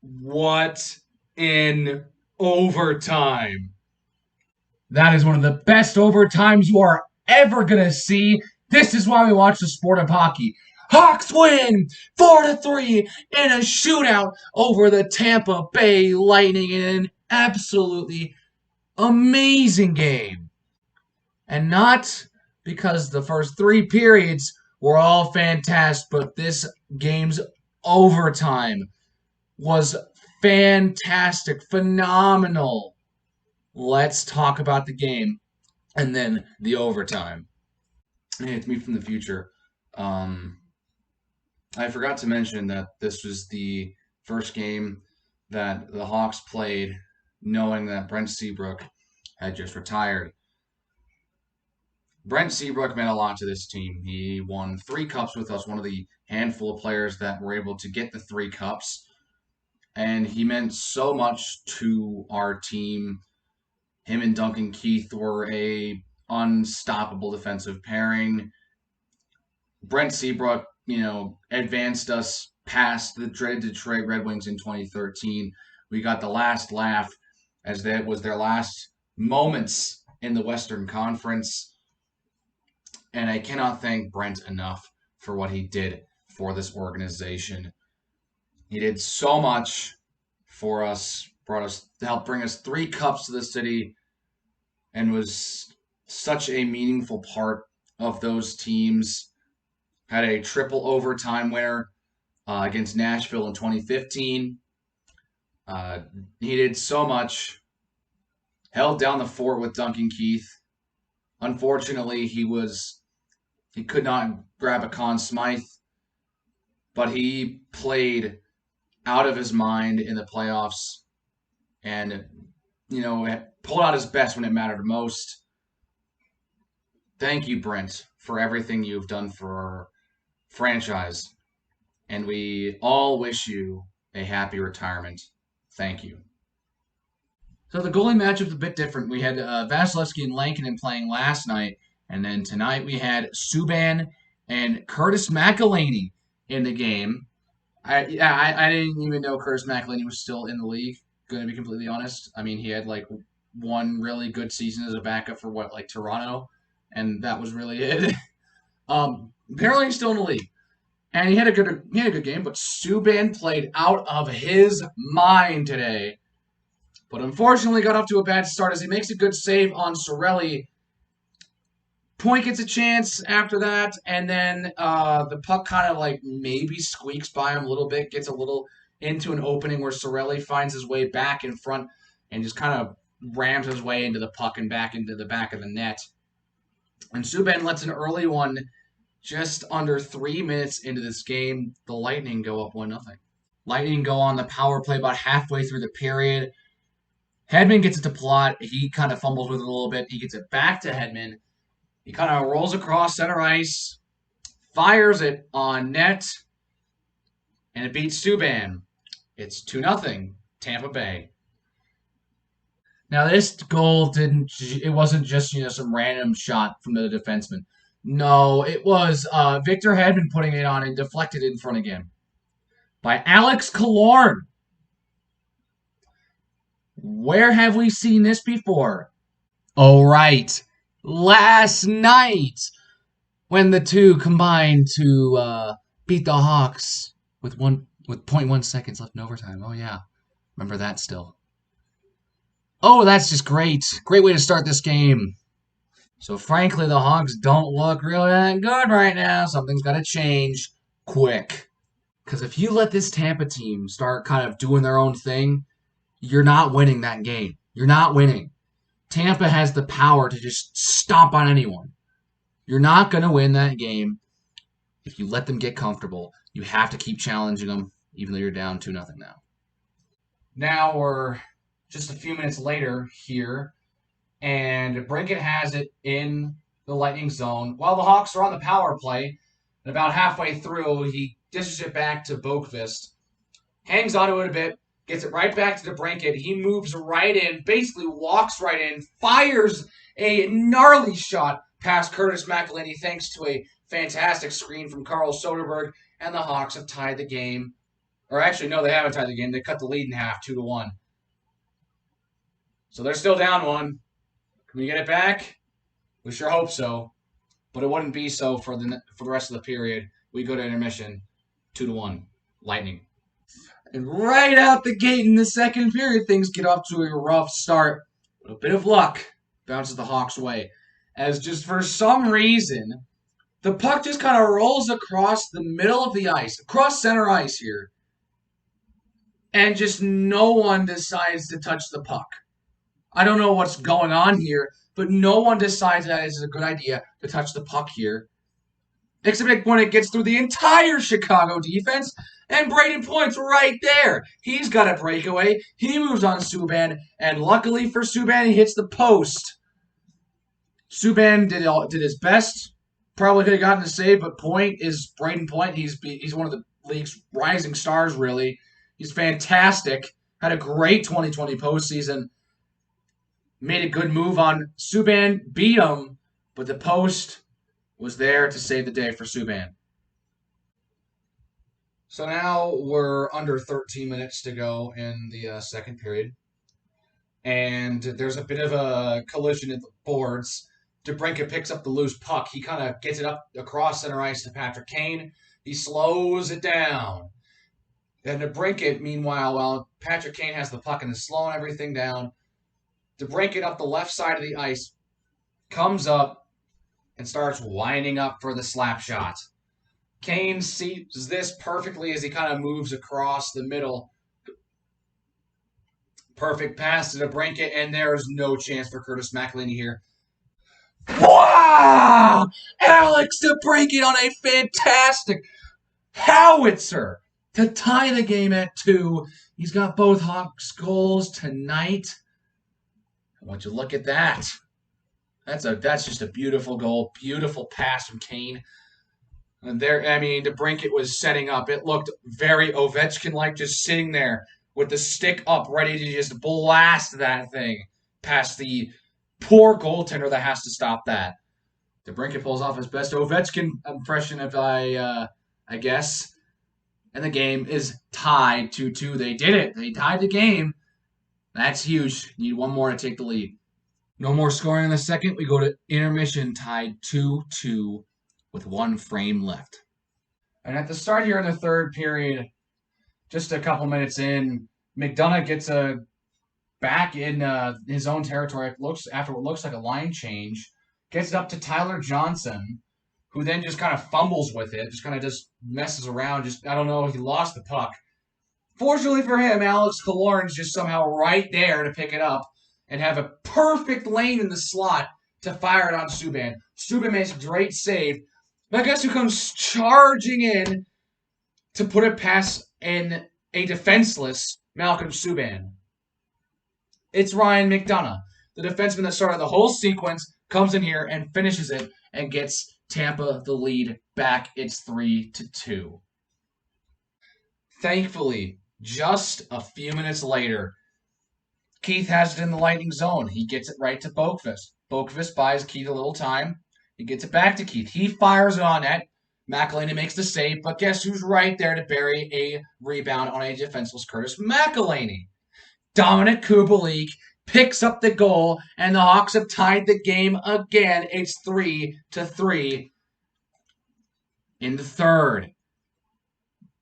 What in overtime? That is one of the best overtimes you are ever going to see. This is why we watch the sport of hockey. Hawks win 4-3 in a shootout over the Tampa Bay Lightning in an absolutely amazing game. And not because the first three periods were all fantastic, but this game's overtime was fantastic, phenomenal. Let's talk about the game and then the overtime. Hey, it's me from the future. Um, I forgot to mention that this was the first game that the Hawks played knowing that Brent Seabrook had just retired. Brent Seabrook meant a lot to this team. He won 3 cups with us, one of the handful of players that were able to get the 3 cups. And he meant so much to our team. Him and Duncan Keith were a unstoppable defensive pairing. Brent Seabrook, advanced us past the dreaded Detroit Red Wings in 2013. We got the last laugh as that was their last moments in the Western Conference. And I cannot thank Brent enough for what he did for this organization. He did so much for us, brought us to help bring us 3 cups to the city, and was such a meaningful part of those teams. Had a triple overtime winner against Nashville in 2015. He did so much, held down the fort with Duncan Keith. Unfortunately, he could not grab a Conn Smythe, but he played out of his mind in the playoffs and, pulled out his best when it mattered most. Thank you, Brent, for everything you've done for our franchise. And we all wish you a happy retirement. Thank you. So the goalie matchup's a bit different. We had Vasilevsky and Lankinen playing last night, and then tonight we had Subban and Curtis McElhinney in the game. I didn't even know Curtis McElhinney was still in the league. Going to be completely honest. I mean, he had like one really good season as a backup for Toronto, and that was really it. Apparently he's still in the league, and he had a good game. But Subban played out of his mind today, but unfortunately got off to a bad start as he makes a good save on Cirelli. Point gets a chance after that, and then the puck kind of like maybe squeaks by him a little bit, gets a little into an opening where Cirelli finds his way back in front and just kind of rams his way into the puck and back into the back of the net. And Subban lets an early one just under 3 minutes into this game. The Lightning go up 1-0. Lightning go on the power play about halfway through the period. Hedman gets it to Palat. He kind of fumbles with it a little bit. He gets it back to Hedman. He kind of rolls across center ice, fires it on net, and it beats Subban. It's 2-0, Tampa Bay. Now this goal wasn't just some random shot from the defenseman. No, it was Victor Hedman putting it on and deflected in front again by Alex Killorn. Where have we seen this before? Oh, right. Last night when the two combined to beat the Hawks with 0.1 seconds left in overtime. Oh, yeah. Remember that still. Oh, that's just great. Great way to start this game. So, frankly, the Hawks don't look really that good right now. Something's got to change quick. Because if you let this Tampa team start kind of doing their own thing, you're not winning that game. You're not winning. Tampa has the power to just stomp on anyone. You're not going to win that game if you let them get comfortable. You have to keep challenging them, even though you're down 2-0 now. Now we're just a few minutes later here, and Brinkett has it in the Lightning zone while the Hawks are on the power play. And about halfway through, he dishes it back to Boqvist, hangs onto it a bit, gets it right back to DeBrincat. He moves right in, basically walks right in, fires a gnarly shot past Curtis McElhinney thanks to a fantastic screen from Carl Soderberg, and the Hawks have tied the game Or actually, no, they haven't tied the game. They cut the lead in half, 2-1. So they're still down one. Can we get it back? We sure hope so. But it wouldn't be so for the rest of the period. We go to intermission, 2-1, Lightning. And right out the gate in the second period, things get off to a rough start. With a bit of luck bounces the Hawks' way. As just for some reason, the puck just kind of rolls across the middle of the ice, across center ice here. And just no one decides to touch the puck. I don't know what's going on here, but no one decides that it's a good idea to touch the puck here. Except when it gets through the entire Chicago defense, and Brayden Point's right there. He's got a breakaway. He moves on Subban, and luckily for Subban, he hits the post. Subban did his best. Probably could have gotten a save, but Brayden Point. He's one of the league's rising stars, really. He's fantastic. Had a great 2020 postseason. Made a good move on Subban, beat him, but the post was there to save the day for Subban. So now we're under 13 minutes to go in the second period. And there's a bit of a collision at the boards. DeBrincat picks up the loose puck. He kind of gets it up across center ice to Patrick Kane. He slows it down. And DeBrincat, meanwhile, while Patrick Kane has the puck and is slowing everything down, DeBrincat up the left side of the ice comes up and starts winding up for the slap shot. Kane sees this perfectly as he kind of moves across the middle. Perfect pass to DeBrincat, and there's no chance for Curtis McElhinney here. Wow! Alex DeBrincat on a fantastic howitzer to tie the game at 2. He's got both Hawks goals tonight. I want you to look at that. That's just a beautiful goal, beautiful pass from Kane. And DeBrincat was setting up. It looked very Ovechkin-like, just sitting there with the stick up, ready to just blast that thing past the poor goaltender that has to stop that. DeBrincat pulls off his best Ovechkin impression, if I guess. And the game is tied 2-2. They did it. They tied the game. That's huge. Need one more to take the lead. No more scoring in the second. We go to intermission tied 2-2 with 1 frame left. And at the start here in the third period, just a couple minutes in, McDonough gets back in his own territory. After what looks like a line change, gets it up to Tyler Johnson, who then just kind of fumbles with it, just messes around. I don't know, he lost the puck. Fortunately for him, Alex Killorn's just somehow right there to pick it up and have a perfect lane in the slot to fire it on Subban. Subban makes a great save. But guess who comes charging in to put it past a defenseless Malcolm Subban? It's Ryan McDonough. The defenseman that started the whole sequence comes in here and finishes it and gets Tampa the lead back. It's 3-2. Thankfully, just a few minutes later, Keith has it in the Lightning zone. He gets it right to Boqvist. Boqvist buys Keith a little time. He gets it back to Keith. He fires it on net. McElhinney makes the save, but guess who's right there to bury a rebound on a defenseless Curtis McElhinney? Dominic Kubalik picks up the goal, and the Hawks have tied the game again. It's 3-3 in the third.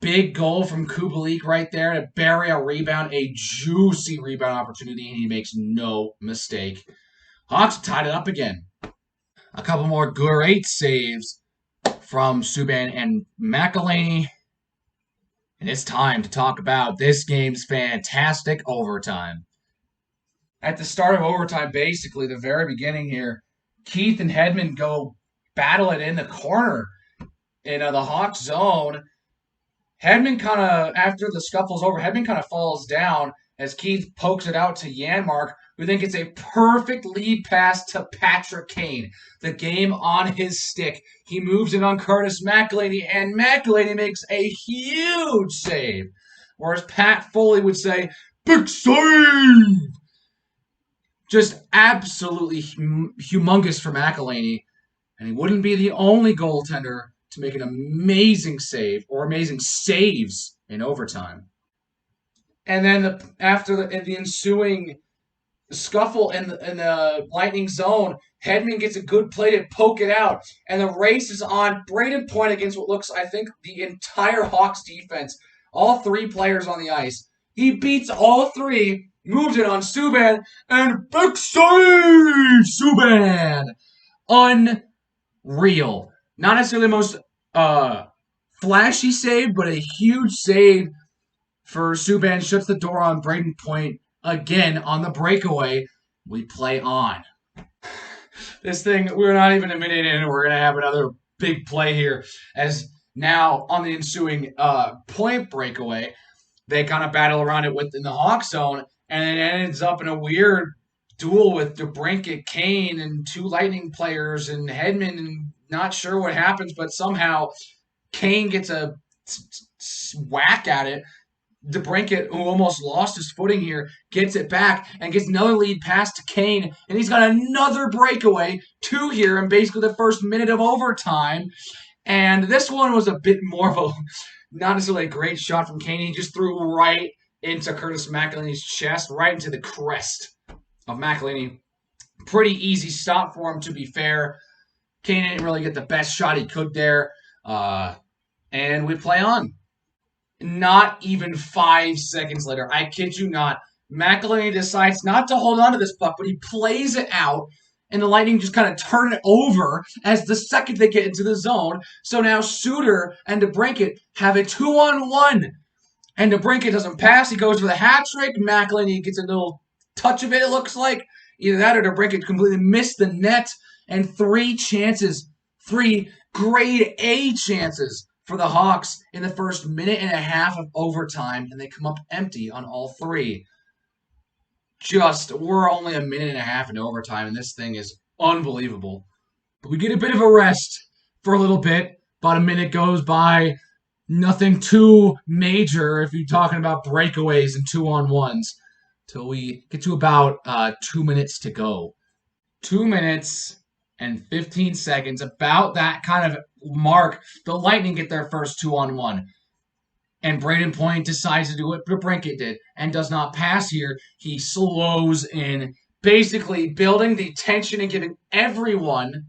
Big goal from Kubalik right there to bury a rebound, a juicy rebound opportunity, and he makes no mistake. Hawks tied it up again. A couple more great saves from Subban and McElhinney. And it's time to talk about this game's fantastic overtime. At the start of overtime, basically the very beginning here, Keith and Hedman go battle it in the corner in the Hawks zone. Hedman kind of, after the scuffle's over, Hedman kind of falls down as Keith pokes it out to Janmark, who then gets a perfect lead pass to Patrick Kane. The game on his stick. He moves it on Curtis McElhinney, and McElhinney makes a huge save. Or as Pat Foley would say, big save! Just absolutely humongous for McElhinney. And he wouldn't be the only goaltender to make an amazing save, or amazing saves in overtime. And then after the ensuing scuffle in the Lightning zone, Hedman gets a good play to poke it out, and the race is on. Brayden Point against what looks, I think, the entire Hawks defense. All 3 players on the ice. He beats all 3, moves it on Subban, and big save! Subban! Unreal. Not necessarily the most flashy save, but a huge save for Subban. Shuts the door on Brayden Point again on the breakaway. We play on. This thing, we're not even a minute in, and we're going to have another big play here. As now, on the ensuing point breakaway, they kind of battle around it within the Hawk zone, and it ends up in a weird duel with DeBrincat, Kane, and 2 Lightning players, and Hedman, and not sure what happens, but somehow Kane gets a whack at it. DeBrincat, who almost lost his footing here, gets it back and gets another lead pass to Kane, and he's got another breakaway, 2 here in basically the first minute of overtime. And this one was a bit more of a, not necessarily a great shot from Kane. He just threw right into Curtis McElhinney's chest, right into the crest of McElhinney. Pretty easy stop for him, to be fair. Kane didn't really get the best shot he could there. And we play on. Not even 5 seconds later, I kid you not, McElhinney decides not to hold on to this puck, but he plays it out, and the Lightning just kind of turn it over as the second they get into the zone. So now Suter and DeBrincat have a 2-on-1, and DeBrincat doesn't pass. He goes for the hat trick. McElhinney gets a little touch of it, it looks like. Either that or DeBrincat completely missed the net, and 3 chances, 3 grade A chances for the Hawks in the first minute and a half of overtime, and they come up empty on all 3. We're only a minute and a half in overtime, and this thing is unbelievable. But we get a bit of a rest for a little bit. About a minute goes by. Nothing too major if you're talking about breakaways and 2-on-1s, till we get to about 2 minutes to go. 2 minutes and 15 seconds, about that kind of mark, the Lightning get their first 2-on-1. And Brayden Point decides to do what DeBrincat did and does not pass here. He slows in, basically building the tension and giving everyone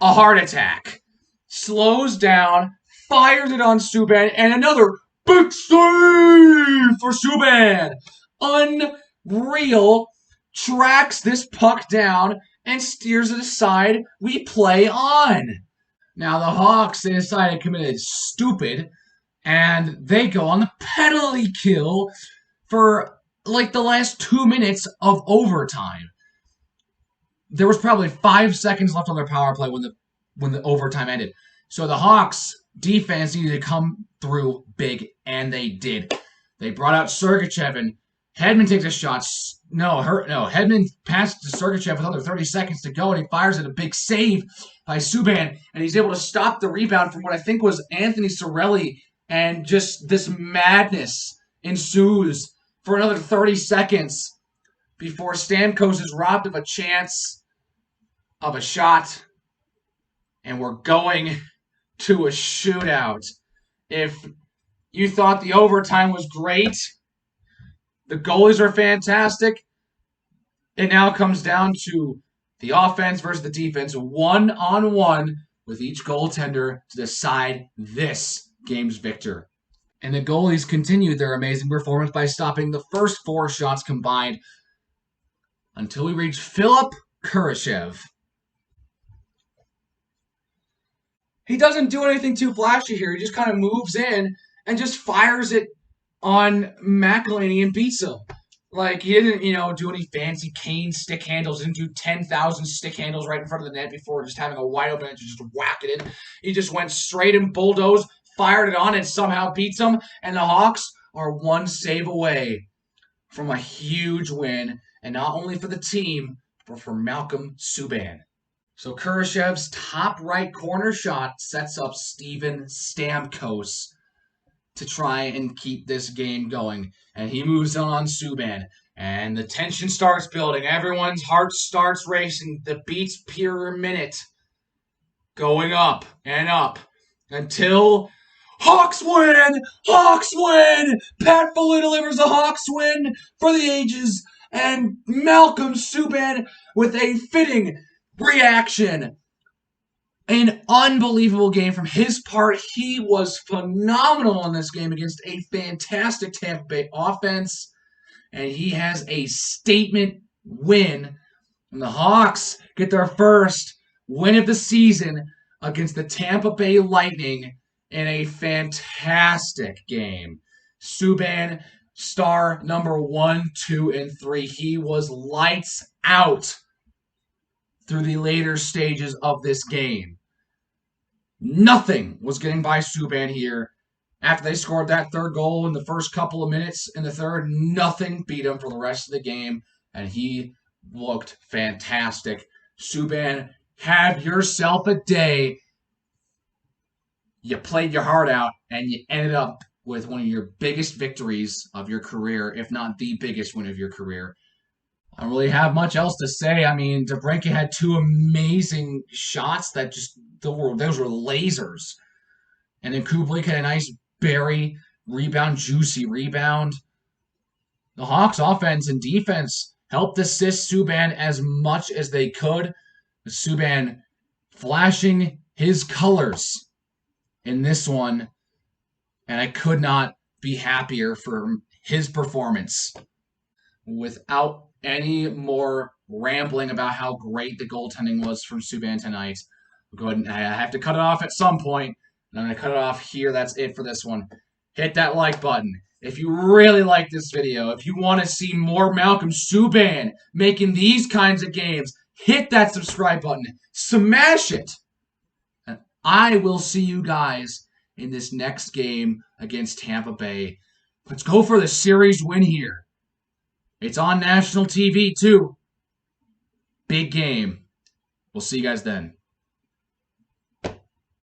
a heart attack. Slows down, fires it on Subban, and another big save for Subban. Unreal. Tracks this puck down and steers it aside. We play on. Now the Hawks, they decided to commit stupid, and they go on the penalty kill for like the last 2 minutes of overtime. There was probably 5 seconds left on their power play when the overtime ended. So the Hawks defense needed to come through big, and they did. They brought out Sergachev, and Hedman takes a shot. Hedman passes to Sergachev with under 30 seconds to go, and he fires at a big save by Subban, and he's able to stop the rebound from what I think was Anthony Cirelli, and just this madness ensues for another 30 seconds before Stamkos is robbed of a chance of a shot, and we're going to a shootout. If you thought the overtime was great, the goalies are fantastic, it now comes down to the offense versus the defense, 1-on-1 with each goaltender to decide this game's victor. And the goalies continued their amazing performance by stopping the first 4 shots combined until we reach Philip Kurashev. He doesn't do anything too flashy here. He just kind of moves in and just fires it on McElhinney and beats him. Like, he didn't, do any fancy Kane stick handles. Didn't do 10,000 stick handles right in front of the net before just having a wide open net to just whack it in. He just went straight and bulldozed, fired it on, and somehow beats him. And the Hawks are 1 save away from a huge win. And not only for the team, but for Malcolm Subban. So Kurashev's top right corner shot sets up Steven Stamkos to try and keep this game going. And he moves on Subban. And the tension starts building. Everyone's heart starts racing. The beats per minute going up and up until Hawks win! Hawks win! Pat Foley delivers a Hawks win for the ages, and Malcolm Subban with a fitting reaction. An unbelievable game from his part. He was phenomenal in this game against a fantastic Tampa Bay offense, and he has a statement win. And the Hawks get their first win of the season against the Tampa Bay Lightning in a fantastic game. Subban, star number 1, 2, and 3. He was lights out through the later stages of this game. Nothing was getting by Subban here. After they scored that third goal in the first couple of minutes in the third, nothing beat him for the rest of the game, and he looked fantastic. Subban, have yourself a day. You played your heart out, and you ended up with one of your biggest victories of your career, if not the biggest win of your career. I don't really have much else to say. I mean, DeBrincat had 2 amazing shots that just those were lasers. And then Kubalik had a nice Barry rebound, juicy rebound. The Hawks offense and defense helped assist Subban as much as they could. Subban flashing his colors in this one, and I could not be happier for his performance. Without any more rambling about how great the goaltending was from Subban tonight, I'll go ahead and I have to cut it off at some point, and I'm going to cut it off here. That's it for this one. Hit that like button. If you really like this video, if you want to see more Malcolm Subban making these kinds of games, hit that subscribe button. Smash it. And I will see you guys in this next game against Tampa Bay. Let's go for the series win here. It's on national TV, too. Big game. We'll see you guys then.